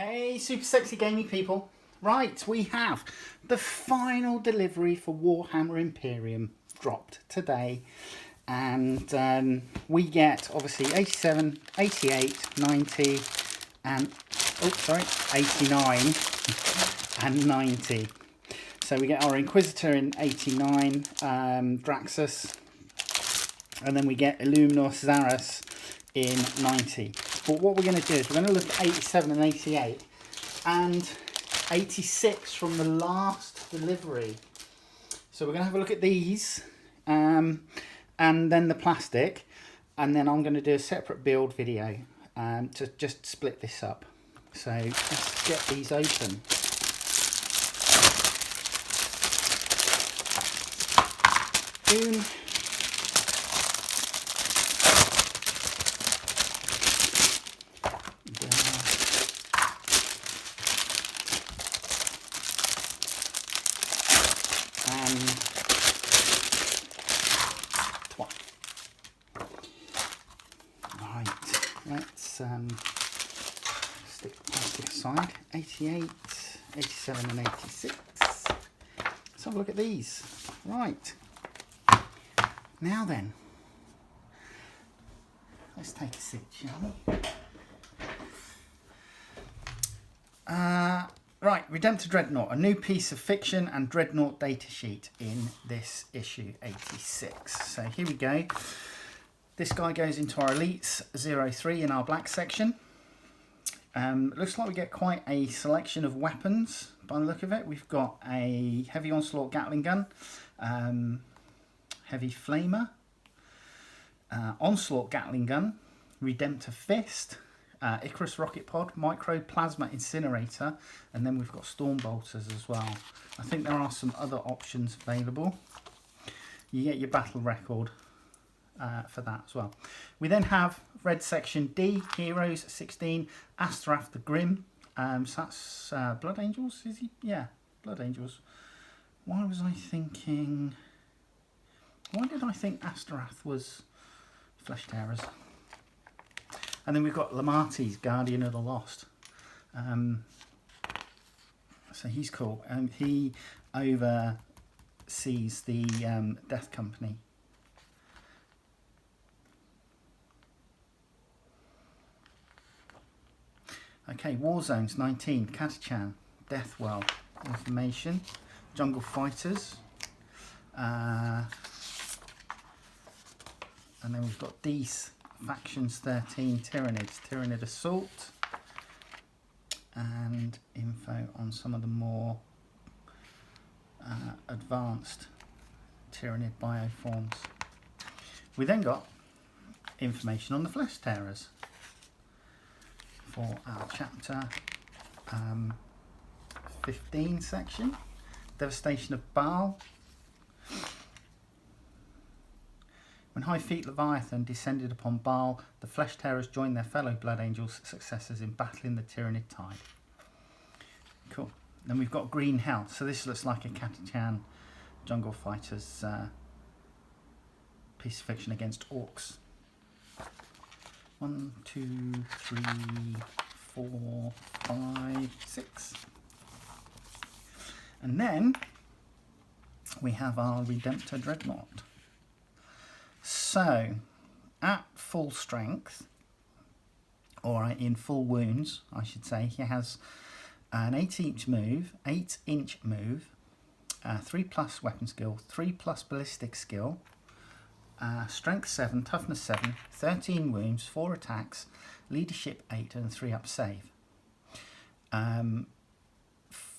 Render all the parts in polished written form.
Hey, super sexy gaming people. Right, we have the final delivery for Warhammer Imperium dropped today. And we get, obviously, 87, 88, 90, and, 89 and 90. So we get our Inquisitor in 89, Draxus, and then we get Illuminus Zaras in 90. But what we're going to do is we're going to look at 87 and 88 and 86 from the last delivery. So we're going to have a look at these and then the plastic, and then I'm going to do a separate build video to just split this up. So let's get these open. Boom. Right, let's stick the plastic aside. 88, 87 and 86. Let's have a look at these. Right, now then, let's take a seat, shall we? Right, Redemptor Dreadnought, a new piece of fiction and Dreadnought datasheet in this issue 86. So here we go. This guy goes into our Elites 03 in our black section. Looks like we get quite a selection of weapons by the look of it. We've got a heavy onslaught Gatling gun, heavy flamer, onslaught Gatling gun, Redemptor fist, Icarus rocket pod, micro plasma incinerator, and then we've got storm bolters as well. I think there are some other options available. You get your battle record for that as well. We then have red section D, heroes 16, Astaroth the Grim. So that's Blood Angels, is he? Yeah, Blood Angels. Why did I think Astaroth was Flesh Tearers? And then we've got Lamarty's Guardian of the Lost. So he's cool. And he oversees the Death Company. Okay, War Zones 19, Katachan, Deathwell, Information, Jungle Fighters. And then we've got Dees. Factions 13, Tyranids, Tyranid Assault, and info on some of the more advanced Tyranid bioforms. We then got information on the Flesh Tearers for our chapter 15 section, Devastation of Baal. When High Feet Leviathan descended upon Baal, the Flesh Tearers joined their fellow Blood Angels successors in battling the Tyranid Tide. Cool. Then we've got Green Hell. So this looks like a Katachan Jungle Fighters piece of fiction against orcs. 1, 2, 3, 4, 5, 6. And then we have our Redemptor Dreadnought. So, at full strength, or in full wounds, I should say, he has an 8-inch move, 3+ weapon skill, 3+ ballistic skill, strength 7, toughness 7, 13 wounds, 4 attacks, leadership 8, and 3-up save. That's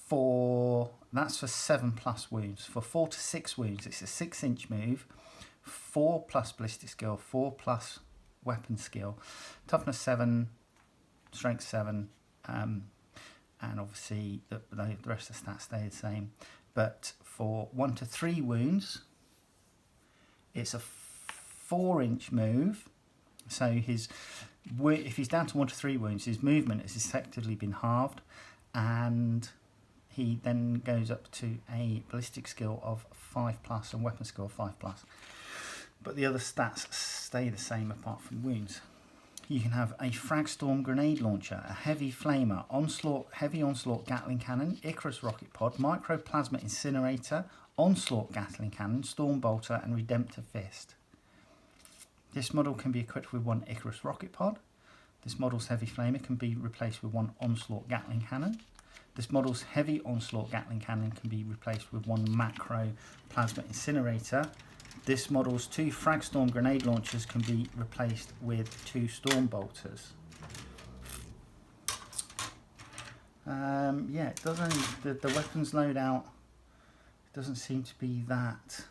for 7+ wounds. For 4 to 6 wounds, it's a 6-inch move, 4+ ballistic skill, 4+ weapon skill, toughness 7, strength 7, and obviously the rest of the stats stay the same. But for 1 to 3 wounds, it's a 4-inch move. So if he's down to 1 to 3 wounds, his movement has effectively been halved, and he then goes up to a ballistic skill of 5+ and weapon skill of 5+. But the other stats stay the same apart from wounds. You can have a Fragstorm grenade launcher, a heavy flamer, heavy onslaught Gatling cannon, Icarus rocket pod, microplasma incinerator, onslaught Gatling cannon, storm bolter, and Redemptor fist. This model can be equipped with one Icarus rocket pod. This model's heavy flamer can be replaced with one onslaught Gatling cannon. This model's heavy onslaught Gatling cannon can be replaced with one macro plasma incinerator. This model's 2 Fragstorm grenade launchers can be replaced with 2 storm bolters. Yeah, it doesn't. The weapons loadout doesn't seem to be that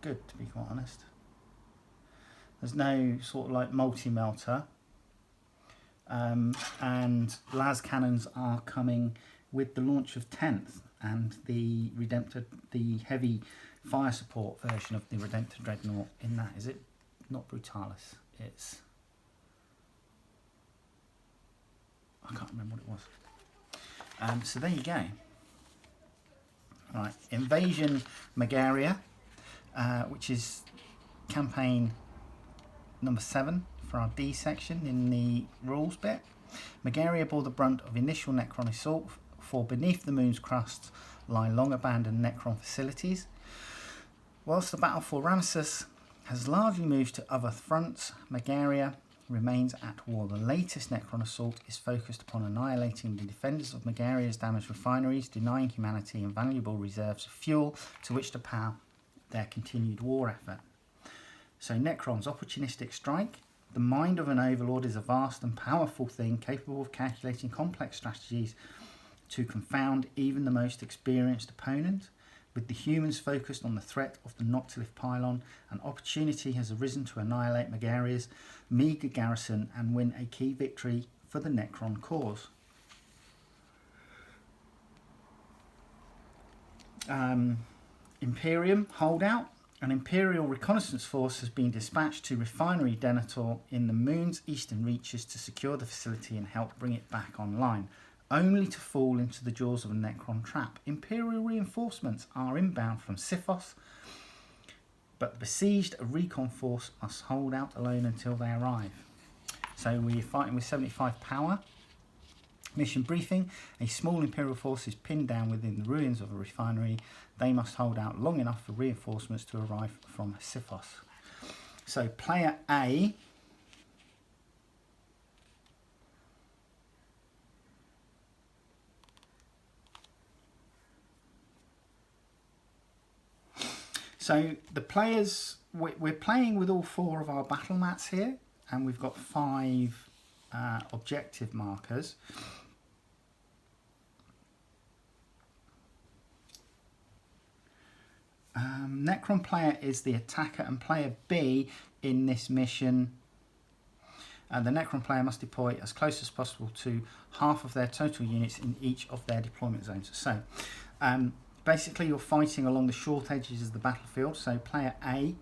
good, to be quite honest. There's no sort of like multi-melter, and las cannons are coming with the launch of 10th and the Redemptor, the heavy fire support version of the Redemptor Dreadnought. In that, is it not Brutalis? It's, I can't remember what it was. So there you go. Right, Invasion Megaria, which is campaign number 7 for our D section in the rules bit. Megaria bore the brunt of initial Necron assault, for beneath the moon's crust lie long abandoned Necron facilities. Whilst the battle for Ramesses has largely moved to other fronts, Megaria remains at war. The latest Necron assault is focused upon annihilating the defenders of Megaria's damaged refineries, denying humanity invaluable reserves of fuel to which to power their continued war effort. So Necron's opportunistic strike. The mind of an overlord is a vast and powerful thing, capable of calculating complex strategies to confound even the most experienced opponent. With the humans focused on the threat of the Noctilith pylon, an opportunity has arisen to annihilate Megaria's meagre garrison and win a key victory for the Necron cause. Imperium holdout. An Imperial reconnaissance force has been dispatched to Refinery Denethor in the moon's eastern reaches to secure the facility and help bring it back online, only to fall into the jaws of a Necron trap. Imperial reinforcements are inbound from Sifos, but the besieged recon force must hold out alone until they arrive. So we're fighting with 75 power. Mission briefing. A small Imperial force is pinned down within the ruins of a refinery. They must hold out long enough for reinforcements to arrive from Sifos. So player A So the players, we're playing with all 4 of our battle mats here, and we've got 5 objective markers. Necron player is the attacker, and player B in this mission, the Necron player must deploy as close as possible to half of their total units in each of their deployment zones. So basically you're fighting along the short edges of the battlefield, so player A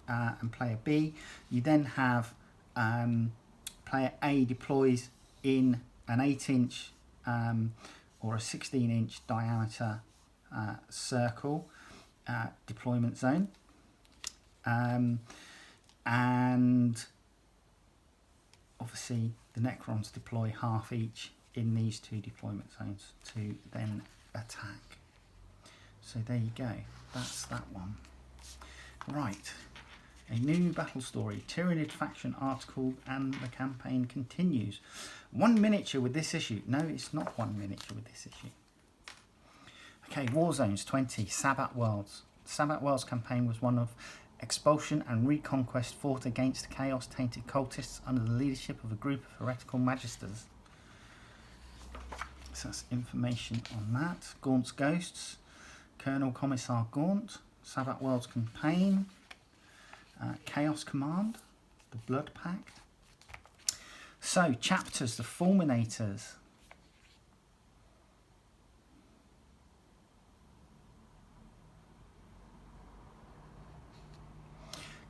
and player B. You then have player A deploys in an 8-inch or a 16-inch diameter circle deployment zone, and obviously the Necrons deploy half each in these 2 deployment zones to then attack. So there you go, that's that one. Right, a new battle story, Tyranid faction article, and the campaign continues. 1 miniature with this issue. No, it's not 1 miniature with this issue. Okay, War Zones 20, Sabbat Worlds. Sabbat Worlds campaign was one of expulsion and reconquest fought against chaos-tainted cultists under the leadership of a group of heretical magisters. So that's information on that. Gaunt's Ghosts, Colonel Commissar Gaunt, Sabbat Worlds campaign, Chaos Command, the Blood Pact. So, chapters, the Fulminators.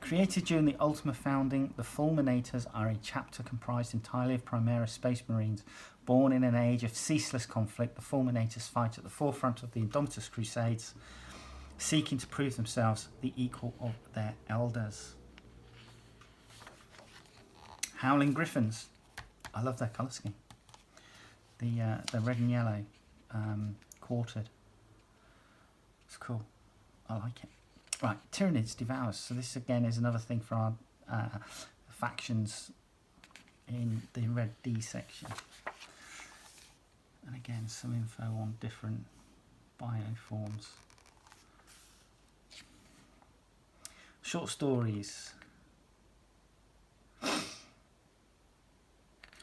Created during the Ultima founding, the Fulminators are a chapter comprised entirely of Primaris Space Marines. Born in an age of ceaseless conflict, the Fulminators fight at the forefront of the Indomitus Crusades, seeking to prove themselves the equal of their elders. Howling Griffins. I love their colour scheme. The red and yellow quartered. It's cool. I like it. Right, Tyranids, Devours. So this again is another thing for our factions in the red D section. And again, some info on different bioforms. Short stories.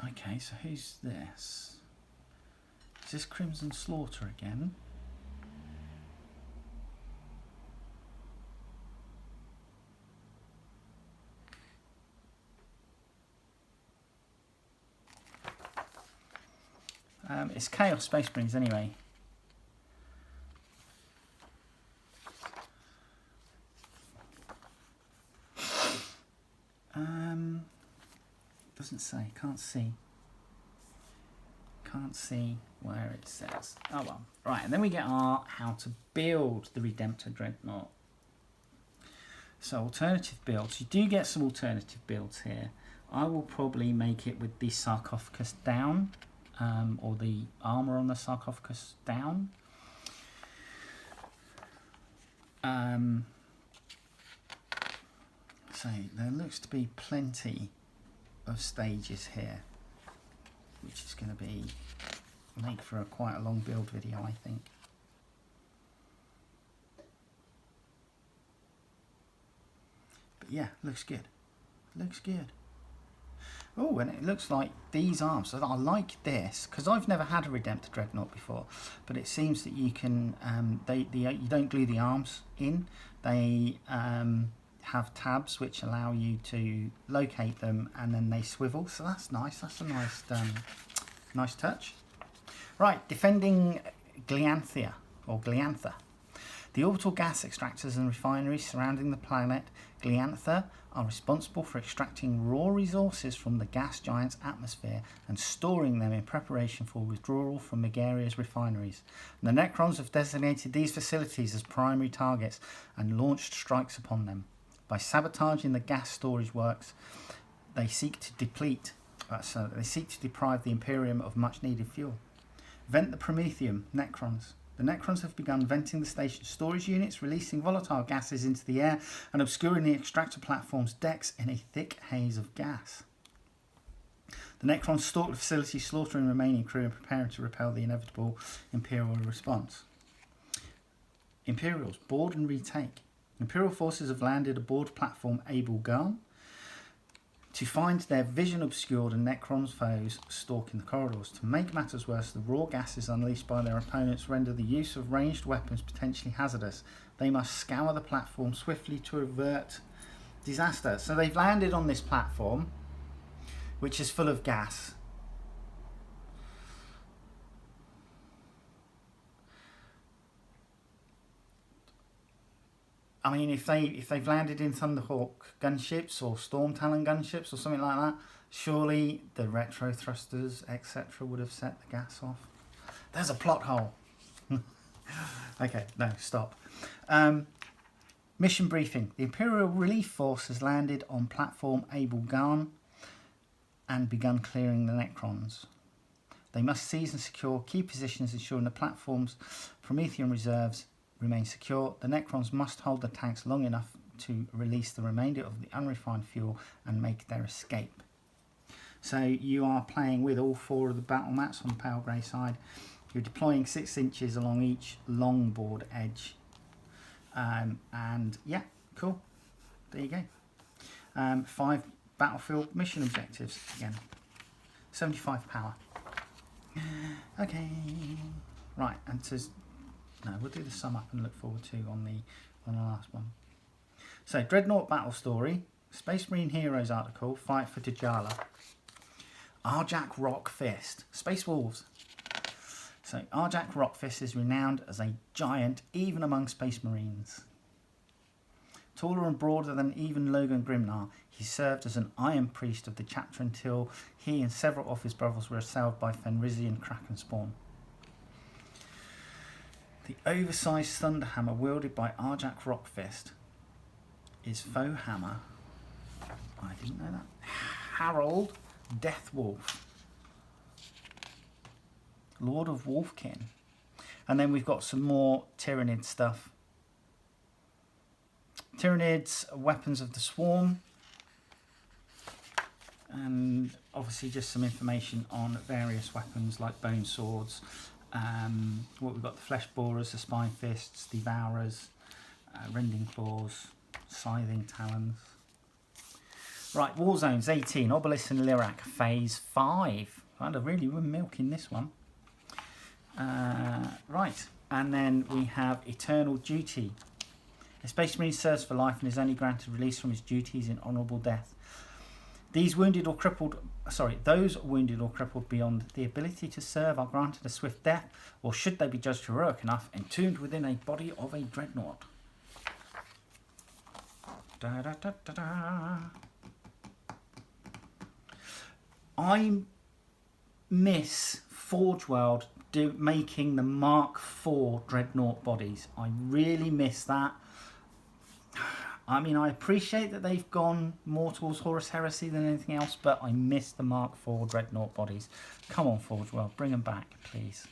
Okay, so who's this? Is this Crimson Slaughter again? It's Chaos Space Marines anyway. Doesn't say, can't see. Can't see where it says. Oh well. Right, and then we get our how to build the Redemptor Dreadnought. So alternative builds. You do get some alternative builds here. I will probably make it with the sarcophagus down, or the armour on the sarcophagus down. So there looks to be plenty of stages here, which is going to be make for quite a long build video, I think. But yeah, looks good. Looks good. Oh, and it looks like these arms. So I like this because I've never had a Redemptor Dreadnought before, but it seems that you can. You don't glue the arms in. They have tabs which allow you to locate them, and then they swivel. So that's nice. That's a nice, nice touch. Right, defending Glianthia or Gliantha. The orbital gas extractors and refineries surrounding the planet Gliantha are responsible for extracting raw resources from the gas giant's atmosphere and storing them in preparation for withdrawal from Megaria's refineries. The Necrons have designated these facilities as primary targets and launched strikes upon them. By sabotaging the gas storage works, they seek to deprive the Imperium of much needed fuel. Vent the Prometheum, Necrons. The Necrons have begun venting the station's storage units, releasing volatile gases into the air and obscuring the extractor platform's decks in a thick haze of gas. The Necrons stalk the facility, slaughtering remaining crew and preparing to repel the inevitable Imperial response. Imperials, board and retake. Imperial forces have landed aboard platform Abel Garn to find their vision obscured and Necron's foes stalking the corridors. To make matters worse, the raw gases unleashed by their opponents render the use of ranged weapons potentially hazardous. They must scour the platform swiftly to avert disaster. So they've landed on this platform, which is full of gas. I mean, if they've landed in Thunderhawk gunships or Storm Talon gunships or something like that, surely the retro thrusters, etc., would have set the gas off. There's a plot hole. Okay, no, stop. Mission briefing. The Imperial Relief Force has landed on platform Abel Garn and begun clearing the Necrons. They must seize and secure key positions, ensuring the platform's Promethean reserves remain secure. The Necrons must hold the tanks long enough to release the remainder of the unrefined fuel and make their escape. So you are playing with all 4 of the battle mats on the pale grey side. You're deploying 6 inches along each longboard edge. And yeah, cool. There you go. 5 battlefield mission objectives again. 75 power. Okay. Right, and no, we'll do the sum up and look forward to on the last one. So, Dreadnought Battle Story, Space Marine Heroes article, Fight for Djala. Arjak Rockfist, Space Wolves. So, Arjak Rockfist is renowned as a giant even among Space Marines. Taller and broader than even Logan Grimnar, he served as an Iron Priest of the chapter until he and several of his brothers were assailed by Fenrisian Kraken spawn. The oversized thunderhammer wielded by Arjak Rockfist is faux hammer. I didn't know that. Harold Deathwolf, Lord of Wolfkin. And then we've got some more Tyrannid stuff. Tyranids, Weapons of the Swarm. And obviously just some information on various weapons like bone swords. What we've got, the Flesh Borers, the Spine Fists, Devourers, Rending Claws, Scything Talons. Right, War Zones 18, Obelisk and Lyrak, Phase 5. Kind of really, we're milking this one. Right, and then we have Eternal Duty. A Space Marine serves for life and is only granted release from his duties in honourable death. Those wounded or crippled beyond the ability to serve are granted a swift death, or should they be judged heroic enough, entombed within a body of a dreadnought. Da, da, da, da, da. I miss Forge World making the Mark IV dreadnought bodies. I really miss that. I mean, I appreciate that they've gone more towards Horus Heresy than anything else, but I miss the Mark IV dreadnought bodies. Come on, Forge World, bring them back, please.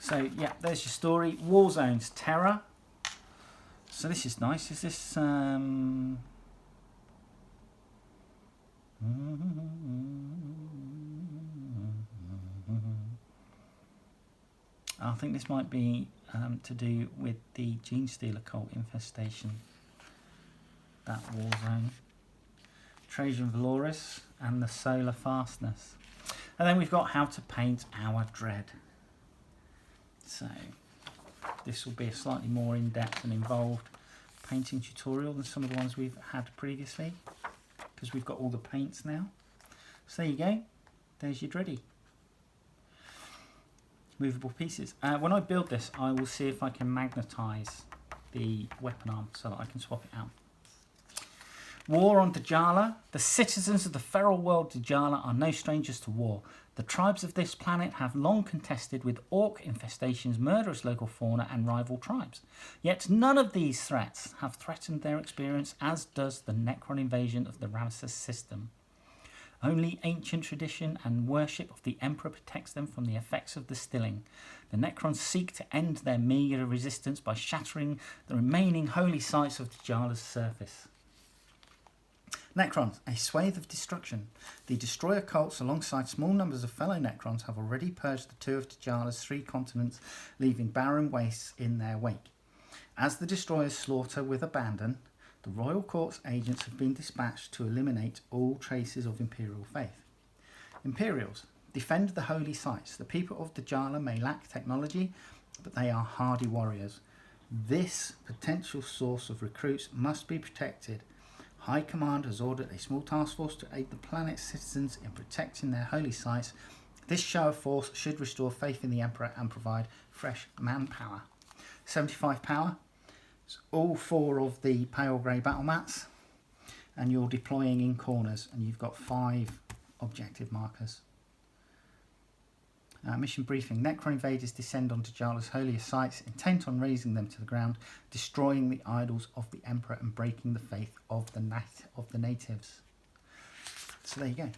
So, yeah, there's your story. War Zones, Terror. So this is nice. Is this... I think this might be to do with the Gene Stealer cult infestation. That war zone. Trajan Valoris and the Solar Fastness. And then we've got How to Paint Our Dread. So this will be a slightly more in-depth and involved painting tutorial than some of the ones we've had previously, because we've got all the paints now. So there you go. There's your Dready. Movable pieces. When I build this, I will see if I can magnetize the weapon arm so that I can swap it out. War on Dajala. The citizens of the feral world Dajala are no strangers to war. The tribes of this planet have long contested with orc infestations, murderous local fauna and rival tribes. Yet none of these threats have threatened their experience, as does the Necron invasion of the Ramesses system. Only ancient tradition and worship of the Emperor protects them from the effects of the stilling. The Necrons seek to end their meagre resistance by shattering the remaining holy sites of Dajala's surface. Necrons, a swathe of destruction. The destroyer cults, alongside small numbers of fellow Necrons, have already purged the two of Dajala's 3 continents, leaving barren wastes in their wake. As the destroyers slaughter with abandon, the Royal Court's agents have been dispatched to eliminate all traces of Imperial faith. Imperials, defend the holy sites. The people of Dajala may lack technology, but they are hardy warriors. This potential source of recruits must be protected. High Command has ordered a small task force to aid the planet's citizens in protecting their holy sites. This show of force should restore faith in the Emperor and provide fresh manpower. 75 power. It's all 4 of the pale grey battle mats, and you're deploying in corners, and you've got 5 objective markers. Mission briefing. Necron invaders descend onto Dajala's holiest sites, intent on razing them to the ground, destroying the idols of the Emperor and breaking the faith of the natives. So there you go.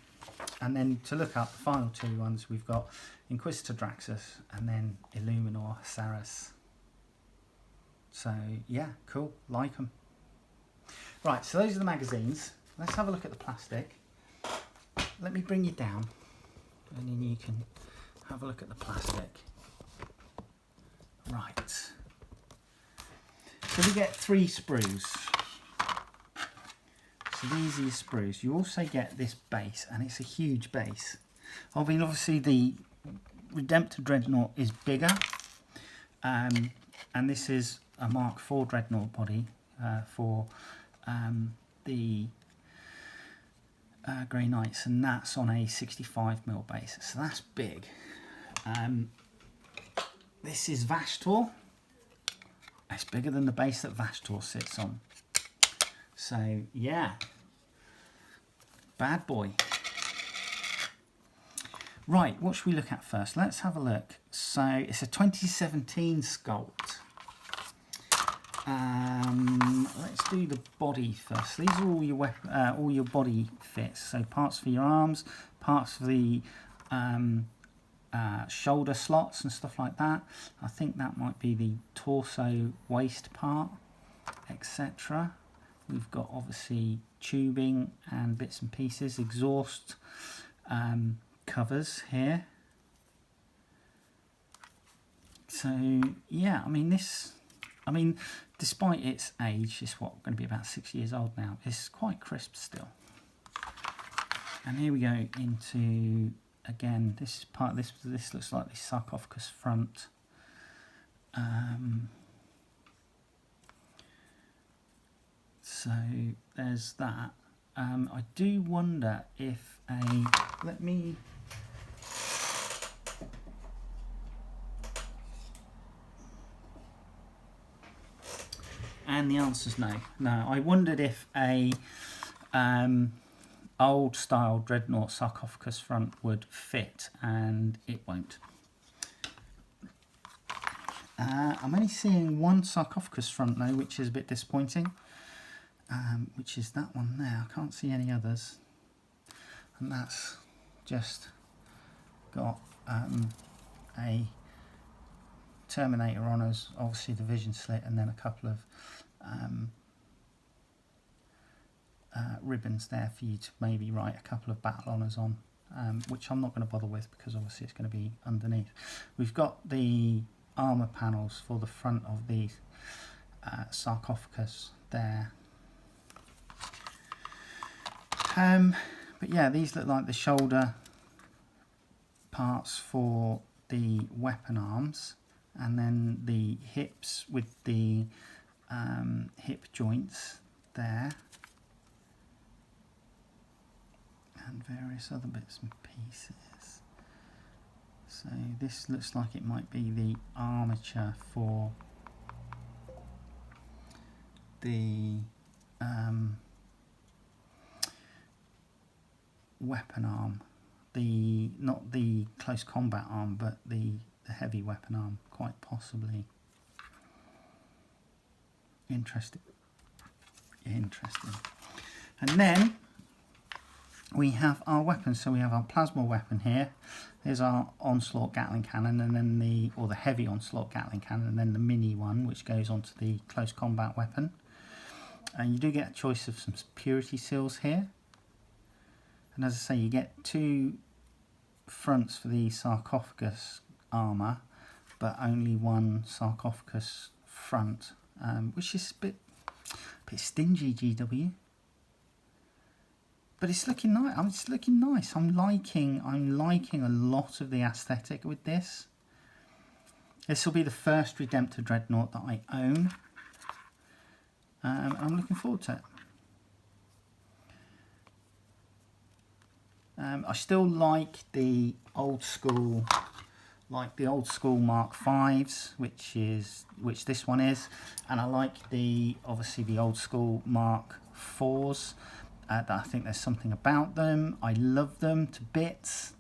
And then to look up the final 2 ones, we've got Inquisitor Draxus and then Illuminor Saras. So yeah, cool, like them. Right, so those are the magazines. Let's have a look at the plastic. Let me bring you down, and then you can have a look at the plastic. Right. So we get 3 sprues. So these are your sprues. You also get this base, and it's a huge base. I mean, obviously the Redemptor Dreadnought is bigger, and this is a Mark IV Dreadnought body for the Grey Knights, and that's on a 65mm base, so that's big. This is Vashtor. It's bigger than the base that Vashtor sits on. So yeah, bad boy. Right, what should we look at first? Let's have a look. So it's a 2017 sculpt. Let's do the body first. These are all your body fits. So parts for your arms, parts for the shoulder slots and stuff like that. I think that might be the torso waist part, etc. We've got obviously tubing and bits and pieces, exhaust covers here. So yeah, I mean, despite its age, it's going to be about 6 years old now. It's quite crisp still. And here we go into, again, this is part. This looks like the sarcophagus front. So there's that. I do wonder if let me. And the answer's no. No, I wondered if a old style Dreadnought sarcophagus front would fit, and it won't. I'm only seeing one sarcophagus front though, which is a bit disappointing, which is that one there. I can't see any others, and that's just got a Terminator on us, obviously the vision slit, and then a couple of ribbons there for you to maybe write a couple of battle honours on, which I'm not going to bother with because obviously it's going to be underneath. We've got the armour panels for the front of the sarcophagus there. But yeah, these look like the shoulder parts for the weapon arms, and then the hips with the hip joints there, and various other bits and pieces. So this looks like it might be the armature for the weapon arm, not the close combat arm, but the heavy weapon arm, quite possibly. Interesting. And then we have our weapons. So we have our plasma weapon here. There's our onslaught Gatling cannon, and then the heavy onslaught Gatling cannon, and then the mini one, which goes onto the close combat weapon. And you do get a choice of some purity seals here. And as I say, you get two fronts for the sarcophagus armour, but only one sarcophagus front, which is a bit stingy, GW. But it's looking nice. It's looking nice. I'm liking a lot of the aesthetic with this. This will be the first Redemptor Dreadnought that I own. I'm looking forward to it. I still like the old school, Mark V's, which this one is, and I like obviously the old school Mark 4's. That I think there's something about them. I love them to bits,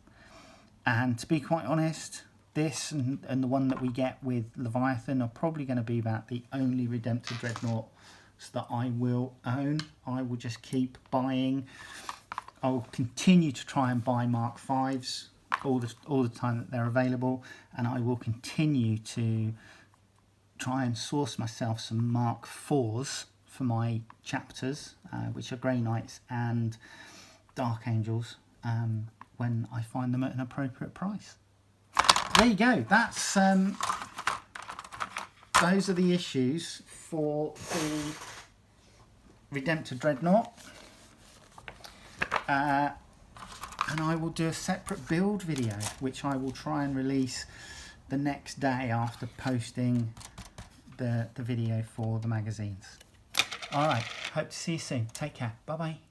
and to be quite honest, this and the one that we get with Leviathan are probably going to be about the only Redemptor Dreadnoughts that I will own. I will just keep buying. I will continue to try and buy Mark 5s all the time that they're available, and I will continue to try and source myself some Mark 4s for my chapters, which are Grey Knights and Dark Angels, when I find them at an appropriate price. There you go. That's those are the issues for the Redemptor Dreadnought. And I will do a separate build video, which I will try and release the next day after posting the video for the magazines. Alright, hope to see you soon. Take care. Bye bye.